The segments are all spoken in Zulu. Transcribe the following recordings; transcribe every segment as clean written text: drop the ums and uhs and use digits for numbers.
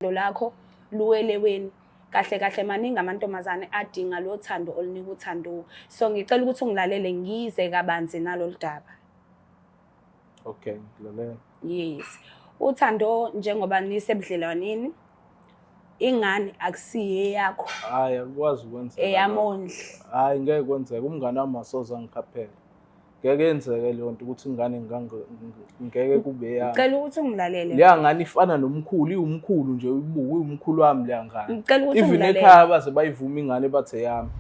Lakho luweleweni kahle kahle maningi amantombazane adinga lo thando olunika uthando. So ngicela ukuthi ungilalele ngize kabanzi nalolu daba. Okay, ngidlalela. Yes. Uthando njengoba nisebudlelwaneni, ingane akusiye yakho. Hayi akwazi ukwenzeka. Eyamondla. Hayi ngeke kwenzeka, umngane wami asoze angikhaphela. Ngeke yenzeke leyo nto ukuthi ingane ngeke kube yami. Ngicela ukuthi ungilalele. Leya ngane ifana nomkhulu, iwumkhulu nje uyibuka umkhulu wami leya ngane. Ngicela ukuthi ungilalele. Even ekhaya baze bayivuma ingane bathe yami.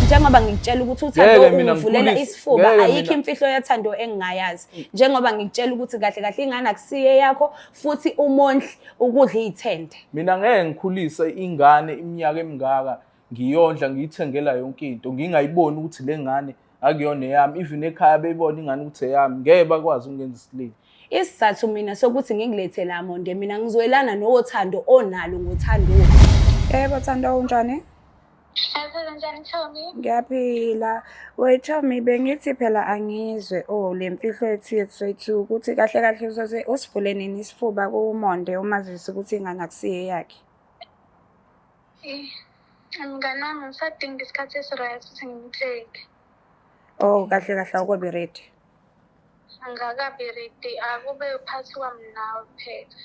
Njengoba ngikutshela ukuthi uthando uvulela isifuba, ayikho imfihlo yathando engingayazi. Njengoba ngikutshela ukuthi kahle kahle ingane akusiye yakho futhi umondli ukudla izithende. Mina ngeke ngikhulise ingane iminyaka emingaka ngiyondla ngiyithengela yonke into ngingayiboni ukuthi le ngane akuyona eyami. Even ekhaya beyibona ingane ukuthi eyami ngeke bakwazi ukungenza isililo. Isizathu mina sokuthi ngikulethe la Monde, mina ngizwelana nothando onalo ngothando. Yebo Thando unjani? Njani Tommy? Ngiyaphila. Wait Tommy, bengithi phela angizwe le mfihlo yethu ukuthi kahle kahle uzoze usivule nini isifuba kuMonde umazisi ukuthi ingane akusiye yakhe. Mngani wami ngisadinga isikhathi esi-right ukuthi ngimtsheke. Kahle kahle awukobe ready. Angakabi ready, akube uphathi kwami nawe phela.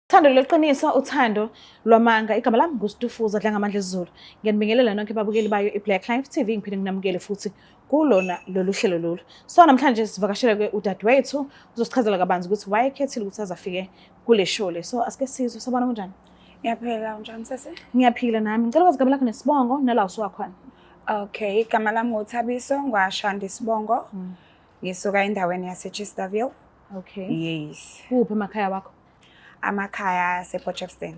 Thando leqiniso uthando lwamanga igama lami nguStufuza dla ngamandla esiZulu. Ngiyanibingelela nonke ababukeli bayo iBlack Life TV ngiphinde nginamukele futhi kulona lolu hlelo lolu. So namhlanje sivakashele udadewethu uzosichazela kabanzi ukuthi why ekhethile ukuthi azafike kule show le. So asike sizwe sabona kunjani? Ngiyaphila unjani sese? Ngiyaphila nami. Ngicela ukwazi igama lakho nesibongo nala usuka khona. Okay, igama lami nguThabiso ngwashanda isibongo. Ngisuka endaweni yaseChesterville. Okay. Yes. Kuphi emakhaya wakho? Amakhaya asePortchefstroom.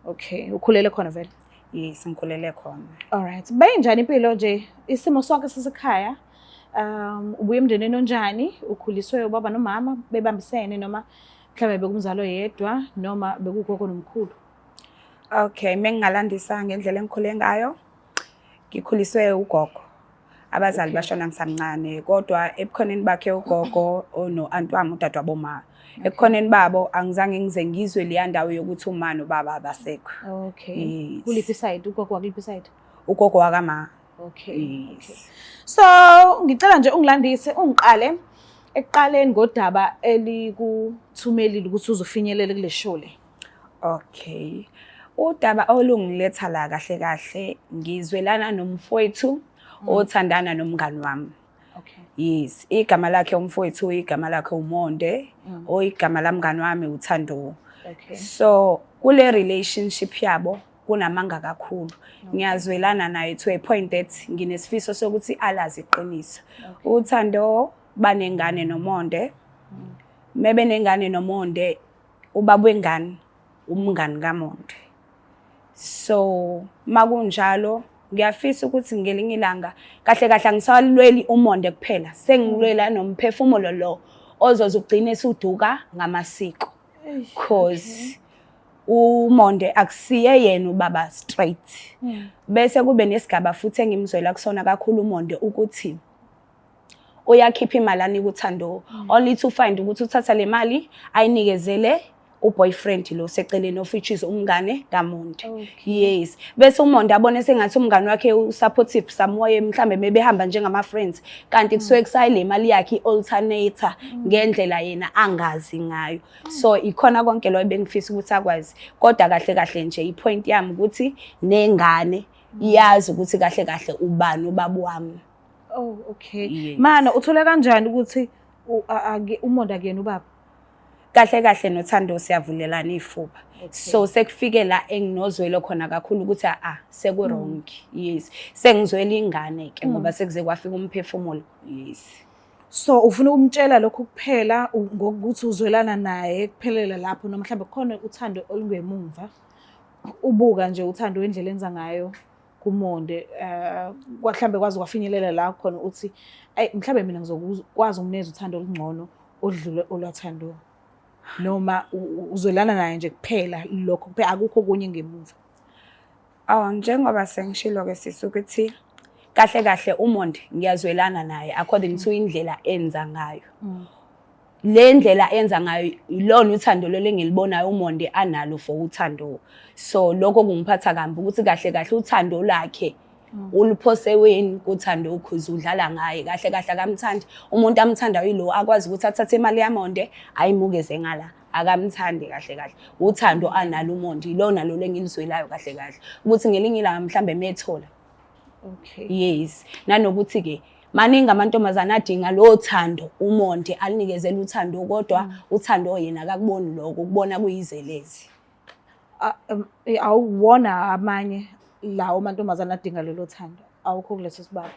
Okay, ukhulele khona vele? Yes, ngikhulele khona. Alright. Bayinjani impilo nje? Isimo sonke sasekhaya. Ubuye emndenini onjani? Ukhuliswe ubaba nomama bebambisene noma mhlawumbe bekumzalo yedwa noma bekugogo nomkhulu? Okay, mengingalandisa ngendlela engikhule ngayo. Ngikhuliswe ugogo. Abazali bashona ngisamncane kodwa ebukhoneni bakhe ugogo no aunt wami udadwa boma. Ekukhoneni babo angizange ngize ngizwe le ndawo yokuthi uma nobaba abasekho. Okay. Kuliphi side? Ugogo wakuliphi side? Ugogo wakama. Okay. Okay. So ngicela nje ungilandise ungiqale ekuqaleni ngodaba elikuthumelile ukuthi uzofinyelela kule show le. Okay. Udaba olungiletha la kahle kahle ngizwelana nomfowethu othandana nomngani wami. Okay. Yes, igama lakhe umfowethu igama lakhe uMonde, igama lamngani wami uThando. Okay. So kule relationship yabo kunamanga kakhulu. Ngiyazwelana naye to a point that nginesifiso sokuthi alazi iqiniso. uThando banengane noMonde. Mebe nengane noMonde ubaba wengane umngani kaMonde. So makunjalo ngiyafisa ukuthi ngelinye ilanga kahle kahle angisalweli uMonde kuphela sengilwela nomphefumulo lo ozoze ugcine esuduka ngamasiko cause uMonde akusiye yena ubaba straight. Bese kube nesigaba futhi engimzwela kusona kakhulu uMonde ukuthi uyakhipha imali anika uThando only to find ukuthi uthatha le mali ayinikezele uboyfriend lo seceleni of which is umngane kaMonde. Yes, bese uMonde abone sengathi umngane wakhe usupportive somewhere mhlambe mebehamba njengama friends kanti kusuke kusayile imali yakhe alternator ngendlela yena angazi ngayo. So ikhona konke lo ebengifisa ukuthi akwazi kodwa kahle kahle nje ipoint yami ukuthi nengane iyazi ukuthi kahle kahle ubani ubaba wami. Oh okay. Yes. Mana uthole kanjani ukuthi uMonde akuyena ubaba? Kahle kahle noThando siyavulelana ifuba. So sekufike la enginozwelo khona kakhulu ukuthi seku wrong. Yes. Sengizwela ingane ke ngoba sekuze kwafika umphefumulo. Yes. So ufuna ukumtshela lokho kuphela ngokuthi uzwelana naye kuphelela lapho noma mhlambe khona uThando olungemumva. Ubuka nje uThando indlela enza ngayo kuMonde kwahlambe kwazi kwafinyelela la khona uthi mhlambe mina ngizokwazi ukumneza uThando olungcono odlule olwaThando. noma uzolana naye nje kuphela lokho kuphela akukho okunye ngemuva? Njengoba sengishilo-ke sisi ukuthi kahle kahle uMondi ngiyazwelana naye according to indlela enza ngayo. Le ndlela enza ngayo ilona uthando lolo engilibonayo uMondi analo for uthando. So lokho kungiphatha kambi ukuthi kahle kahle uthando lakhe uluphose weni kuthando ukhuze udlala ngaye kahle kahle akamthandi. Umuntu amthandayo yilo akwazi ukuthi athathe imali yaMondi ayimukeze ngala. Akamthandi kahle kahle. Uthando analo uMondi ilona lo lengilizwelayo kahle kahle. Ukuthi ngelinye ilanga mhlambe methola. Okay. Yes. Nanokuthi ke maningi amantombazana adinga lo thando uMondi alinikezela uthando kodwa uthando yena akakuboni lokho ukubona kuyizelezi. Awuwona amanye lawo amantombazana adinga lelo thando awukho kuleso sibalo?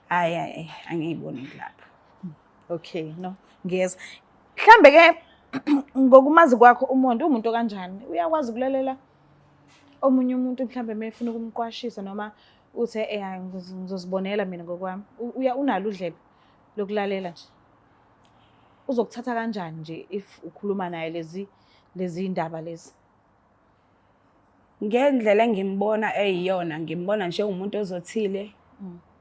Hayi angiyiboni lapho. Okay, no ngiyeza. Mhlambe ke ngokumazi kwakho uMondi umuntu kanjani? Uyakwazi ukulalela omunye umuntu mhlambe mefuna ukumqwashisa noma uthe ngizozibonela mina ngokwami? Unalo udlebe lokulalela nje? Uzokuthatha kanjani nje if ukhuluma naye lezi indaba lezi? Ngendlela engimbona eyiyona ngimbona nje umuntu ozothile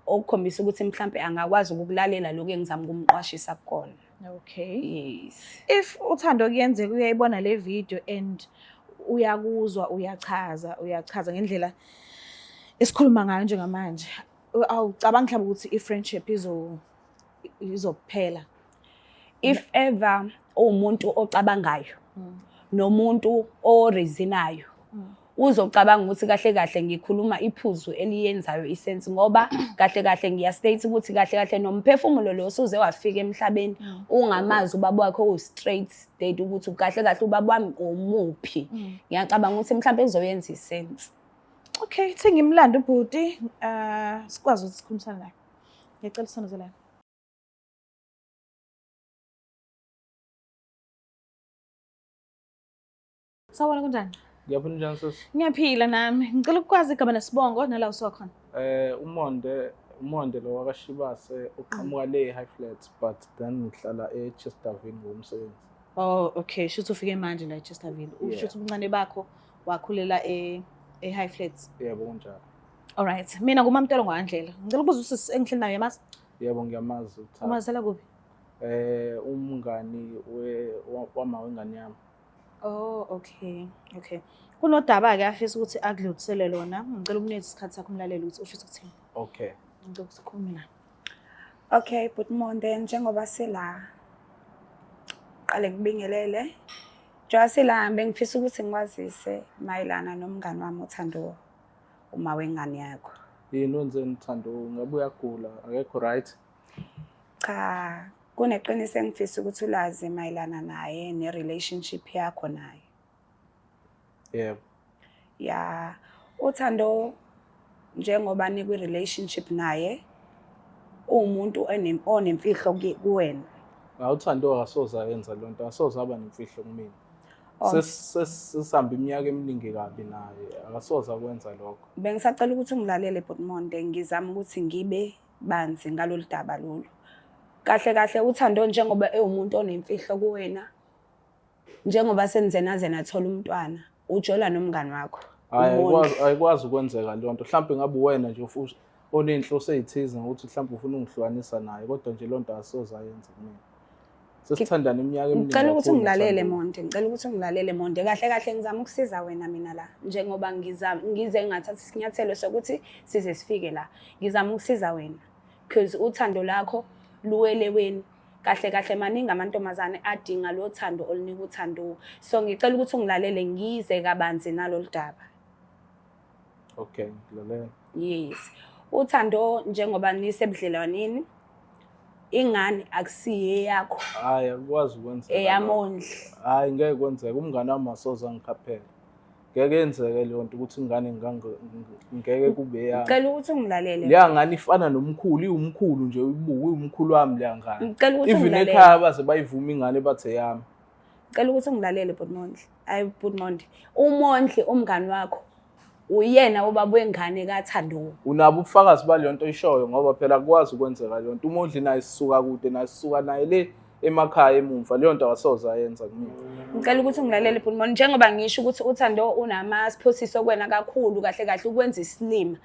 okukhombisa ukuthi mhlambe angakwazi ukulalela lokho engizama ukumqwashisa kukona. Okay. Yes. If uthando kuyenzeka uyayibona le video and uyakuzwa uyachaza ngendlela esikhuluma ngayo njengamanje, awucabanga mhlawumbe ukuthi i-friendship izophela? If ever umuntu ocabangayo nomuntu oreasonayo uzocabanga ukuthi kahle kahle ngikhuluma iphuzu eliyenzayo isense ngoba kahle kahle ngiyastate ukuthi kahle kahle nomphefumulo lo usuze wafika emhlabeni ungamazi ubaba wakho u-straight state ukuthi kahle kahle ubaba wami umuphi. Ngiyacabanga ukuthi mhlawumbe ezoyenza isense. Okay, ngimlanda ubhuti sikwazi ukuthi sikhulumisane naye. Ngiyacela usondelane. Sawubona kunjani? Ngiyaphila njani sisi? Ngiyaphila nami. Ngicela ukwazi igama nesibongo nala usokhona. uMonde lo wakashibase uqhamuka le High Flats but then ngihlala eChesterville ngomsebenzi. Oh, okay. Shuthi ufike manje la eChesterville. Ushuthi ubuncane bakho wakhulela High Flats. Yebo kunjalo. Alright. Mina ngumamtelo ngandlela. Ngicela ukubuza usisi engihleli naye yamazi. Yebo ngiyamazi uThabo. Umazela kuphi? Umngani wama wengane yami. Oh, okay. Okay. Kunodaba ke afisa ukuthi akudlulisele lona. Ngicela ukunikeza isikhathi sakho umlaleli ukuthi ufisa ukuthini. Okay. Ngicela ukukhuluma naye. Okay, but Monde njengoba sila qale ngibingelele. Njengoba sila bengifisa ukuthi ngikwazise mayelana nomngani wami uThando uma wengane yakho. Yini wenzeni Thando? Ngabe uyagula? Akekho right? Cha, kuneqiniso engifisa ukuthi ulazi mayelana naye ne-relationship yakho naye. Yebo. Ya, uThando njengoba nikwi-relationship naye umuntu onemfihlo kuwena. UThando akasoza yenza lo nto, asoza aba nemfihlo kumina. Sesihamba iminyaka eminingi kabi naye, akasoza kwenza lokho. Bengisacela ukuthi ungilalele Botmonde, ngizama ukuthi ngibe banzi ngalolu daba lolu. Kahle kahle uThando njengoba umuntu onemfihlo kuwena, njengoba senze nathola umntwana, ujola nomngani wakho. Ayikwazi ukwenzeka le nto. Mhlawumbe ngabe wena nje futhi onenhloso ezithize ngokuthi mhlawumbe ufuna ungihlukanisa naye, kodwa nje lo nto asoza yenza kumina. Sesithandana iminyaka eminingi. Ngicela ukuthi ungilalele Monde, ngicela ukuthi ungilalele Monde. Kahle kahle ngizama ukusiza wena mina la. Njengoba ngize ngathatha isinyathelo sokuthi size sifike la. Ngizama ukusiza wena because uthando lakho luwele wena. Kahle kahle maningi amantombazane adinga lo thando olunika uThando. So ngicela ukuthi ungilalele ngize kabanzi nalolu daba. Okay, ngilalela. Yes. uThando njengoba nisebudlelwaneni ingane akusiye yakho. Hayi akwazi ukwenzeka. Eyamondla. Hayi ngeke kwenzeke, umngane wami asoza ngikhaphela. Ngeke yenzeke le nto ukuthi ingane ngeke kube yami. Ngicela ukuthi ungilalele. Le ngane ifana nomkhulu, iwumkhulu nje uyibuka, uyumkhulu wami le ngane. Ngicela ukuthi even ungilalele. ekhaya baze bayivuma ingane bathe yami. Ngicela ukuthi ungilalele Botmonde. Hayi Botmonde. uMondli umngani wakho uyena ubaba wengane kaThando. Unabo ubufakazi bale nto ishoyo ngoba phela akwazi ukwenzeka le nto. uMondli naye sisuka kude, naye sisuka naye le emakhaya emumva leyo nto akasoze ayenza kumina. Ngicela ukuthi ungilalele Phumoni, njengoba ngisho ukuthi uThando unama-siphosiso kuwena kakhulu kahle kahle ukwenza isilima.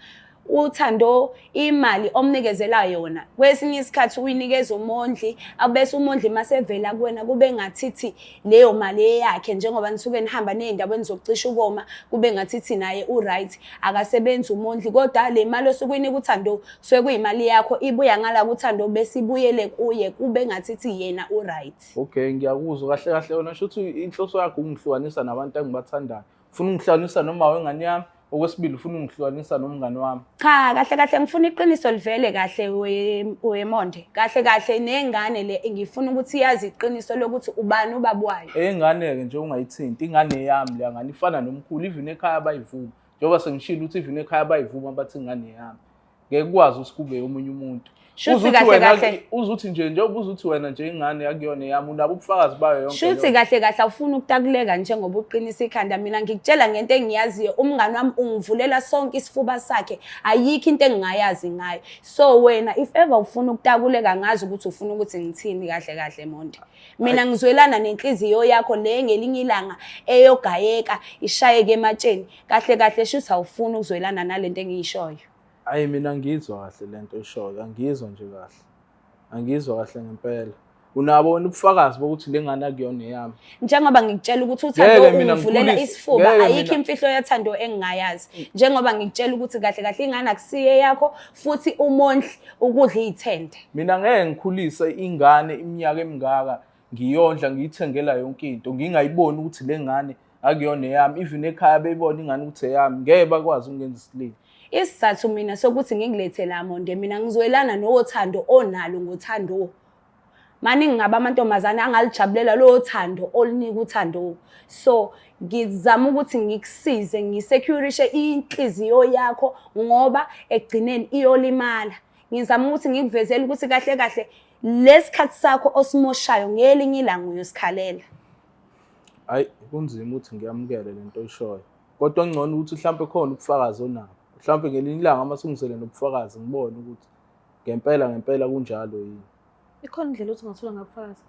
uThando imali omnikezela yona kwesinye isikhathi uyinikeza umondli abese umondli masevela kuwena kube ngathithi leyo mali eyakhe njengoba nisuke nihamba nezindaweni zokucisha ukoma kube ngathithi naye uright akasebenzi umondli kodwa le mali osukuyinika uThando kusuke kuyimali yakho ibuya ngala kuThando bese ibuyele kuye kube ngathithi yena uright. Okay, ngiyakuzwa kahle kahle yona shothi inhloso yakho ungihlukanisa nabantu engibathandayo. Ufuna ungihlukanisa noma wengane yami okwesibili ufuna ungihlukanisa nomngane wami. Cha kahle kahle ngifuna iqiniso livele kahle wemonde. Kahle kahle nengane le ngifuna ukuthi yazi iqiniso lokuthi ubani ubabwayo. Ingane ke nje ungayithinti ingane yami le ngane ifana nomkhulu even ekhaya bayivuma. Njengoba sengishilo ukuthi even ekhaya bayivuma bathi ingane yami. Ngeke kwazi usikube omunye umuntu. Shuthi kahle kahle uzuthi nje ubuzuthi wena nje ingane yakuyona yami unabo ubufakazi bayo yonke. Shuthi kahle kahle ufuna ukutakuleka njengoba uqinisa ikhanda mina ngikutshela ngento engiyaziyo umngane wami ungivulela sonke isifuba sakhe ayikho into engingayazi ngayo. So wena if ever ufuna ukutakuleka ngazi ukuthi ufuna ukuthi ngithini kahle kahle Monde. Mina ngizwelana nenhliziyo yakho le ngelinye ilanga eyogayeka ishayeke ematsheni kahle kahle shuthi awufuna ukuzwelana nalento engiyishoyo. Hayi mina ngizwa kahle lento eshoyo angizwa nje kahle. Angizwa kahle ngempela. Unabo ubufakazi bokuthi lengane akuyona yami. Njengoba ngikutshela ukuthi uThando ungivulela isifuba ayikho imfihlo yaThando engingayazi. Njengoba ngikutshela ukuthi kahle kahle ingane akusiye yakho futhi umondli ukudla izithende. Mina ngeke ngikhulise ingane iminyaka emingaka ngiyondla ngiyithengela yonke into ngingayiboni ukuthi lengane akuyona yami even ekhaya beyibona ingane ukuthi eyami ngeke bakwazi ukungenza isililo. Isizathu mina sokuthi ngikulethe la Monde mina ngizwelana noThando onalo ngoThando. Mani ngingaba amantombazana angalijabulela lo Thando olinika uThando. So ngizama ukuthi ngikusize ngisecurishe inhliziyo yakho ngoba egcineni iyolimala. Ngizama ukuthi ngikuvezele ukuthi kahle kahle lesikhathi sakho osimoshayo ngelinye ilanga uyosikhalela. Hayi kunzima ukuthi ngiyamukele lento oyishoyo. Kodwa ngcono ukuthi mhlawumbe khona ubufakazi onabo. Mhlawumbe ngelinye ilanga masungisele nobufakazi ngibone ukuthi ngempela kunjalo yini. Ikhona indlela uthi ungathola ngabufakazi.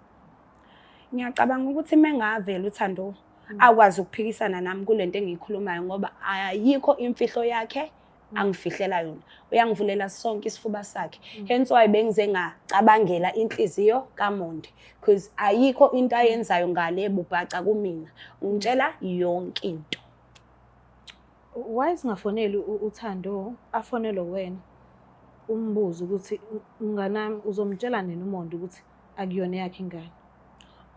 Ngiyacabanga ukuthi mengavela uThando akwazi ukuphikisana nami kulento engiyikhulumayo ngoba ayikho imfihlo yakhe angifihlela yona. Uyangivulela sonke isifuba sakhe. Hence why bengize ngacabangela inhliziyo kaMonde because ayikho into ayenzayo ngale bubhaca kumina. Ungitshela yonke into. Why singafoneli uThando afonele wena umbuzo ukuthi unganami uzomtshela nini uMonde ukuthi akuyona yakhe ingane.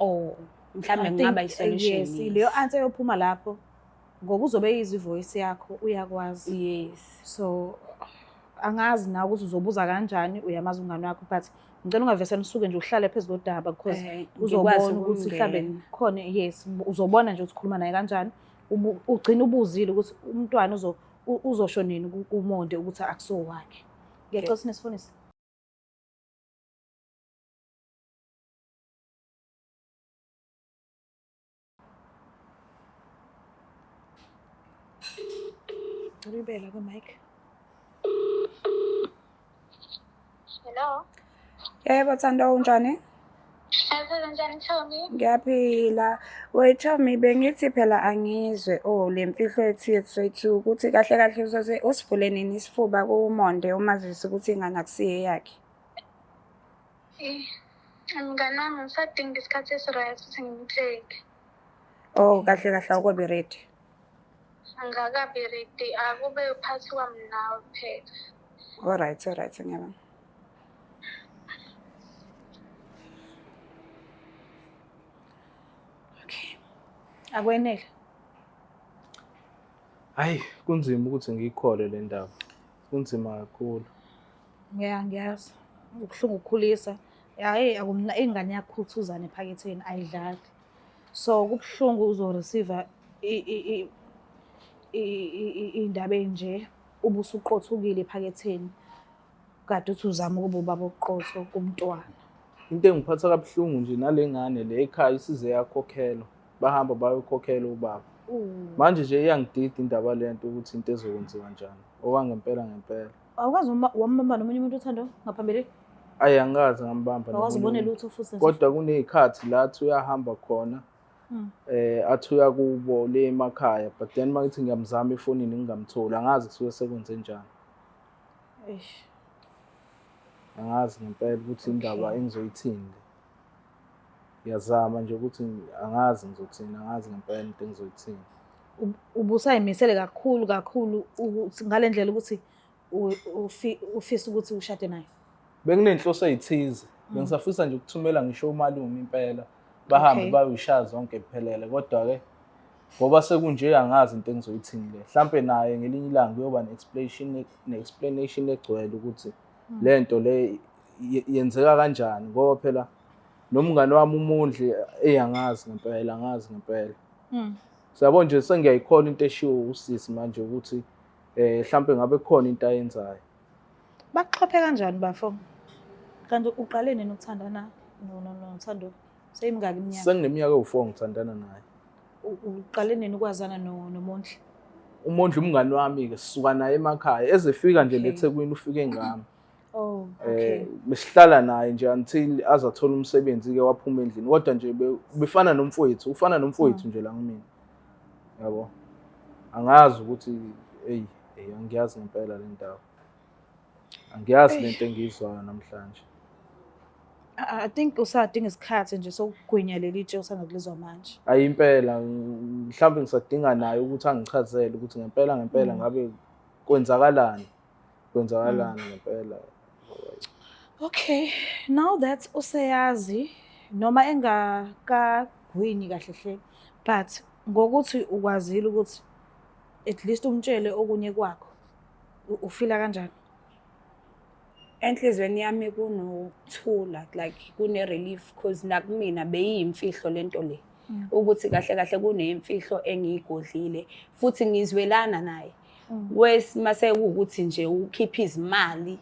Oh mhlambe ngingaba isolution. Yes, leyo answer yophuma lapho ngoba uzobe yizi voice yakho uyakwazi. Yes. So angazi na ukuthi uzobuza kanjani uyamazi ungane wakho but ngicela ungavesela usuke nje uhlale phezulu kodaba because uzobona ukuthi mhlambe khona yes uzobona nje ukuthi ukhuluma naye kanjani ugcina ubuzile ukuthi umntwana uzosho nini kuMonde ukuthi akuso wakhe. Ngiyacela sinesifundisi. Ribela ku mic. Hello. Yebo Thando unjani? Kanjani Tommy? Ngiyaphila. Wait Tommy bengithi phela angizwe lemfihlo yethu ukuthi kahle kahle uzoze usivule nini isifuba kuMonde umazisi ukuthi ingane akusiye yakhe. Mngane wami ngisadinga isikhathi esiright ukuthi ngimtsheke. Oh kahle kahle awukobe ready. Angakabi ready akube uphathi kwami nawe phela. Alright ngiyabona. Akwenele. Hayi kunzima ukuthi ngiyikhole le ndaba. Kunzima kakhulu. Ngiyazi. Ukuhlungu ukukhulisa. Hayi akumna ingane yakho uthuzana ephaketheni ayidlali. So kubhlungu uzoreceive indaba enje ubusuqothukile ephaketheni. Kade uthi uzama ukuba ubaba oqotho kumntwana. Into engiphatha kabuhlungu nje nalengane le ekhaya isize yakhokhela. Bahamba bayokhokhela ubaba. Manje nje iyangidida indaba lento ukuthi into ezokwenziwa kanjani. Okwangempela. Awukazi wamamba nomunye umuntu uThando ngaphambili? Ayi angazi ngambamba Awukaze ubone lutho futhi. kodwa kuney'khathi la athi uyahamba khona athi uya kubo le emakhaya but then uma ngithi ngiyamzama efonini ngingamtholi angazi kusuke sekwenze njani. Eish. Angazi ngempela ukuthi indaba engizoyithini. Ngiyazama nje ukuthi angazi ngizothini angazi ngempela into engizoyithini. Ubusayimisele kakhulu ukuthi ngale ndlela ukuthi ufisa ukuthi ushade naye. Bekunenhloso ezithize bengisafisa nje ukuthumela ngisho umalume impela bahambe bayishaya zonke iphelele kodwa ke ngoba sekunje angazi into engizoyithini le mhlambe naye ngelinye ilanga kuyoba ne-explanation egcwele ukuthi lento le yenzeka kanjani ngoba phela nomngane wami uMondli angazi ngempela. Siyabona nje sengiyayikhola into eshiwo usisi manje ukuthi mhlambe ngabe khona into ayenzayo. Baxhophe kanjani bafo? Kanti uqale nini ukuthandana noThando? Seyimingaki iminyaka? Sengineminyaka ewu4 ngithandana naye. Uqale nini ukwazana noMondli? uMondli umngane wami ke sisuka naye emakhaya ezefika nje leThekwini ufike ngami. Oh, okay. Besihlala naye nje until azathola umsebenzi ke waphuma endlini kodwa nje befana nomfowethu ufana nomfowethu nje la kimi. Yabo. Angazi ukuthi angiyazi ngempela le ndawo. Angiyazi lento engizwayo namhlanje. I think usadinga isikhathi nje sokugwinya leli tshe usangakulizwa manje. Ayimpela mhlawumbe ngisadinga naye ukuthi angichazele ukuthi ngempela ngabe kwenzakalani ngempela. Okay, now that useyazi noma engakagwinyi kahle hle but ngokuthi ukwazile ukuthi at least umtshele okunye kwakho ufila kanjani? Enhlizweni yami kunokuthula like kune-relief because nakumina beyiyimfihlo lento le ukuthi kahle kuneyimfihlo engiyigodlile futhi ngizwelana naye mase kuwukuthi nje ukhipha izimali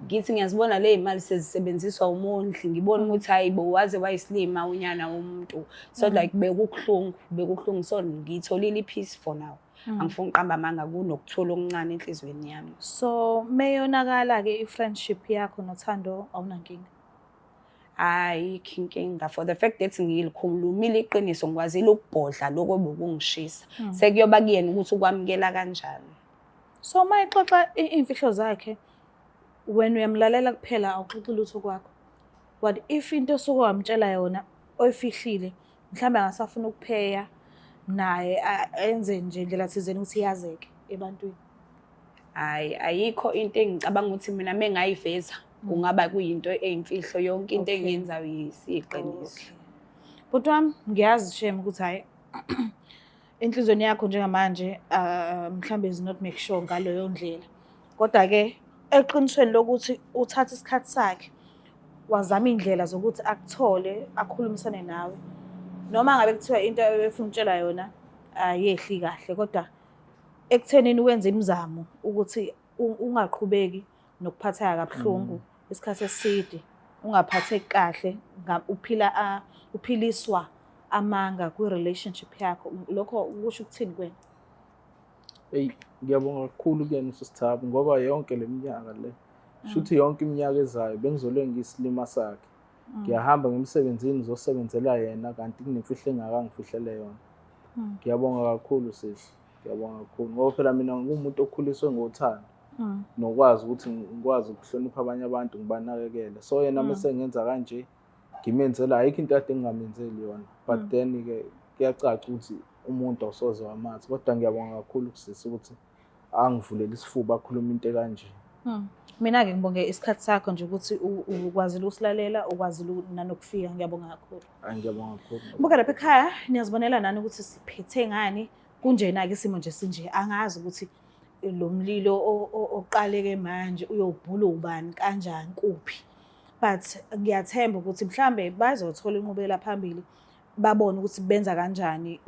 ngithi ngiyazibona le imali sezisebenziswa uMondli ngibona ukuthi hayi waze wayislima unyana womuntu so like bekuhlungu so ngitholile ipeace for now. Angifuni uqamba amanga kunokuthola okuncane enhlizweni yami. So meyonakala ke i-friendship yakho noThando awunankinga? Hayi inkinga for the fact that ngilikhulumile iqiniso ngikwazile ukubhodla lokho bokungishisa sekuyoba kuyena ukuthi ukwamukela kanjani. So mayixoxa imfihlo zakhe wena uyamlalela kuphela awuxoxi lutho kwakho. What if into osuke wamtshela yona oyifihlile mhlawumbe angasafuna ukupheya naye enze nje indlela thizeni ukuthi yazeke ebantwini? Hayi ayikho into engicabanga ukuthi mina mengayiveza kungaba kuyinto eyimfihlo yonke into engiyenzayo yisiqiniso. But wami ngiyazi shame ukuthi hayi enhlizweni yakho njengamanje mhlambe is not make sure ngaleyo ndlela kodwa ke eqinisweni lokuthi uthatha isikhathi sakhe wazama indlela zokuthi akuthole akhulumisane nawe noma ngabe kuthiwa into efuna ukutshela yona ayehli kahle kodwa ekuthenini wenze imizamo ukuthi ungaqhubeki nokuphatheka kabuhlungu isikhathi eside ungaphatheki kahle uphiliswa amanga kwi-relationship yakho lokho kusho ukuthini kwena? Ngiyabonga kakhulu kuyena uSithabo ngoba yonke leminyaka le shuthi yonke iminyaka ezayo bengizolwe ngiyisilima sakhe ngiyahamba ngemsebenzini ngizosebenzela yena kanti kunemfihlo engakangifihlele yona. Ngiyabonga kakhulu sisi ngiyabonga kakhulu ngoba phela mina ngumuntu okhuliswe ngothando nokwazi ukuthi ngikwazi ukuhlonipha abanye abantu ngibanakekele so yena mase ngenza kanje ngimenzela ayikho into ade ngingamenzeli yona but then ke kuyacaca ukuthi umuntu awusoze wamathi kodwa ngiyabonga kakhulu kusisi ukuthi angivulele isifuba akhuluma into kanje. Mina ke ngibonge isikhathi sakho nje ukuthi ukwazile usilalela ukwazile nanokufika ngiyabonga kakhulu. Ngiyabonga kakhulu. Buka lapha ekhaya niyazibonela nani ukuthi siphethe ngani kunjena ke isimo nje sinje angazi ukuthi lo mlilo oqaleke manje uyobhula ubani kanjani kuphi but ngiyathemba ukuthi mhlambe bazothola inqubekela phambili babone ukuthi benza kanjani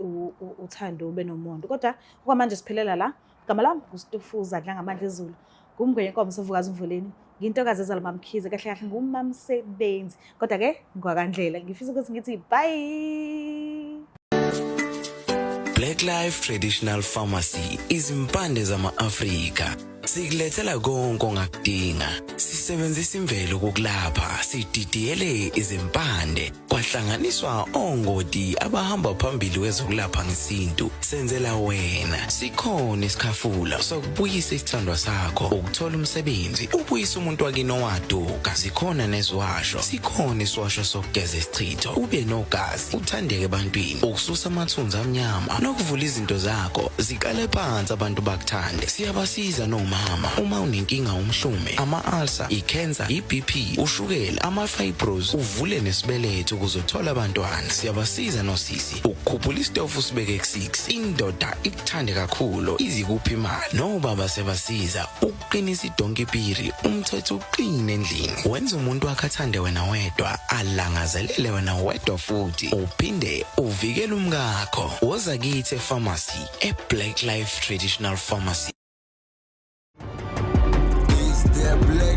uThando ube noMondo kodwa okwamanje siphelela la igama lami nguStufuza dla ngamandla ezulu ngumngwe yenkomo sovukazi Mvuleni ngintokazi ezalamamkhize kahle ngumamsebenzi kodwa ke ngwakandlela ngifisa ukuthi ngithi bye. Black Life Traditional Pharmacy izimpande zama-Afrika Sikulethela konke ongakudinga. Sisebenzisa imvelo kokulapha, sididiyele izimpande, kwahlanganiswa ongoti abahamba phambili kwezokulapha ngesintu. Senzela wena. Sikhona isikhafula sokubuyisa isithandwa sakho, ukuthola umsebenzi, ubuyisa umuntu wakini owaduka. Sikhona nezwasho. Sikhona iswasho sokugeza isichitho, ube nogazi, uthandeke ebantwini, ukususa amathunzi amnyama, nokuvula izinto zakho zikale phansi abantu bakuthande. Siyabasiza nomama uma unenkinga umhlume, ama-ulcer, i-cancer, i-BP, ushukela, ama-fibros, uvule nesibeletho ukuzothola abantwana. Siyabasiza nosisi ukukhuphula isitofu sibeke ku-6, indoda ikuthande kakhulu izikuphi imali. Nobaba sebasiza ukuqinisa idonkipiri, umthetho uqine endlini. Wenza umuntu wakhe athande wena wedwa, alangazelele wena wedwa futhi uphinde uvikele umkakho. Woza kithi epharmacy, eBlack Life Traditional Pharmacy. Is there black